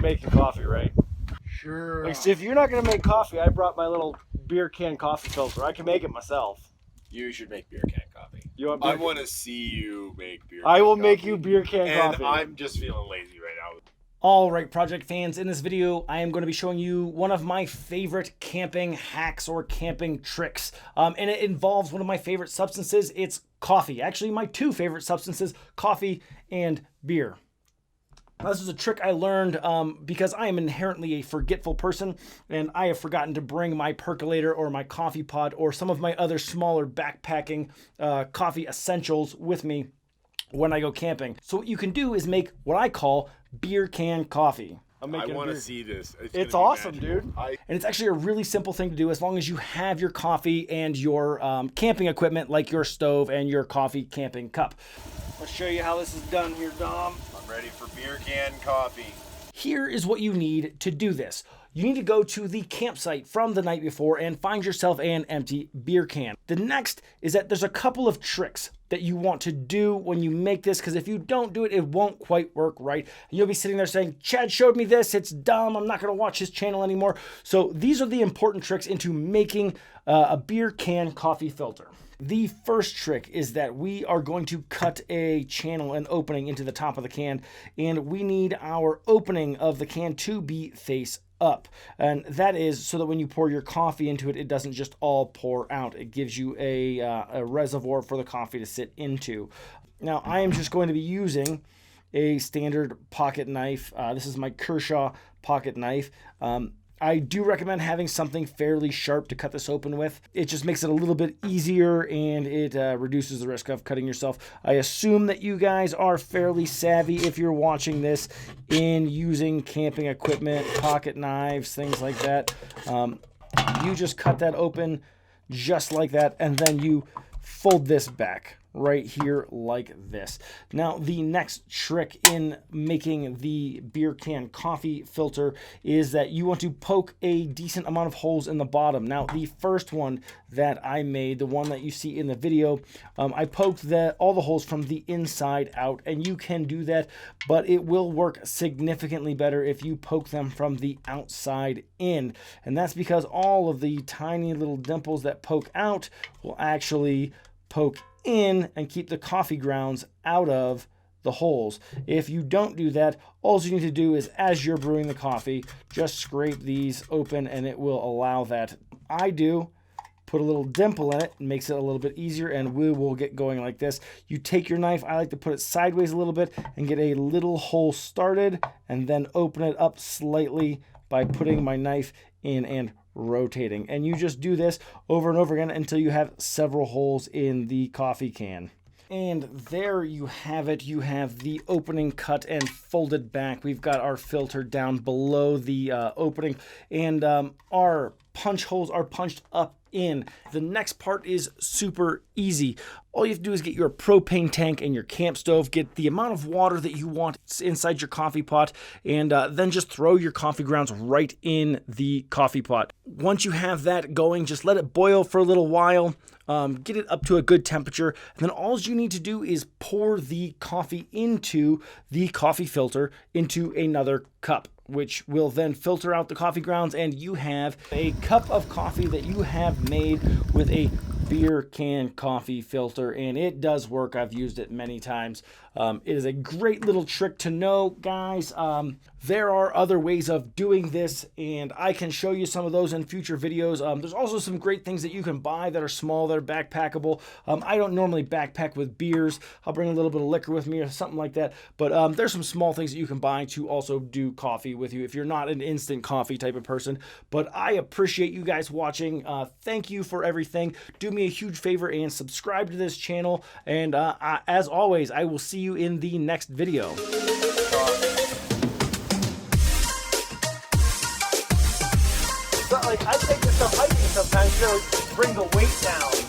making coffee, right? Sure. Like, so if you're not gonna make coffee, I brought my little beer can coffee filter. I can make it myself. You should make beer can coffee. You want? I want to see you make beer. I can will make coffee. you beer can And coffee. I'm just feeling lazy right now. All right, project fans, in this video, I am going to be showing you one of my favorite camping hacks or camping tricks. And it involves one of my favorite substances. It's coffee. Actually, my two favorite substances, coffee and beer. Now, this is a trick I learned because I am inherently a forgetful person, and I have forgotten to bring my percolator or my coffee pod or some of my other smaller backpacking coffee essentials with me when I go camping. So what you can do is make what I call beer can coffee. I want to see this. It's awesome, dude. And it's actually a really simple thing to do as long as you have your coffee and your camping equipment like your stove and your coffee camping cup. I'll show you how this is done here, Dom. I'm ready for beer can coffee. Here is what you need to do this. You need to go to the campsite from the night before and find yourself an empty beer can. The next is that there's a couple of tricks that you want to do when you make this, because if you don't do it, it won't quite work right. And you'll be sitting there saying, Chad showed me this, it's dumb, I'm not going to watch his channel anymore. So these are the important tricks into making a beer can coffee filter. The first trick is that we are going to cut a channel, an opening into the top of the can, and we need our opening of the can to be face up. And that is so that when you pour your coffee into it, it doesn't just all pour out. It gives you a reservoir for the coffee to sit into. Now, I am just going to be using a standard pocket knife. This is my Kershaw pocket knife. I do recommend having something fairly sharp to cut this open with. It just makes it a little bit easier and it reduces the risk of cutting yourself. I assume that you guys are fairly savvy if you're watching this in using camping equipment, pocket knives, things like that. You just cut that open just like that, and then you fold this back right here like this. Now, the next trick in making the beer can coffee filter is that you want to poke a decent amount of holes in the bottom. Now, the first one that I made, the one that you see in the video, I poked all the holes from the inside out, and you can do that, but it will work significantly better if you poke them from the outside in. And that's because all of the tiny little dimples that poke out will actually poke in and keep the coffee grounds out of the holes. If you don't do that, all you need to do is, as you're brewing the coffee, just scrape these open and it will allow that. I do put a little dimple in it, makes it a little bit easier, and we will get going like this. You take your knife, I like to put it sideways a little bit and get a little hole started and then open it up slightly by putting my knife in and rotating. And you just do this over and over again until you have several holes in the coffee can. And there you have it. You have the opening cut and folded back. We've got our filter down below the opening, and our punch holes are punched up in. The next part is super easy. All you have to do is get your propane tank and your camp stove, get the amount of water that you want inside your coffee pot, and then just throw your coffee grounds right in the coffee pot. Once you have that going, just let it boil for a little while. Get it up to a good temperature, and then all you need to do is pour the coffee into the coffee filter into another cup, which will then filter out the coffee grounds, and you have a cup of coffee that you have made with a beer can coffee filter, and it does work. I've used it many times. It is a great little trick to know, guys. There are other ways of doing this, and I can show you some of those in future videos. There's also some great things that you can buy that are small, that are backpackable. I don't normally backpack with beers. I'll bring a little bit of liquor with me or something like that, but there's some small things that you can buy to also do coffee with you if you're not an instant coffee type of person. But I appreciate you guys watching. Thank you for everything. Do me a huge favor and subscribe to this channel, and as always, I will see you in the next video. But like, I take this up hiking sometimes to bring the weight down.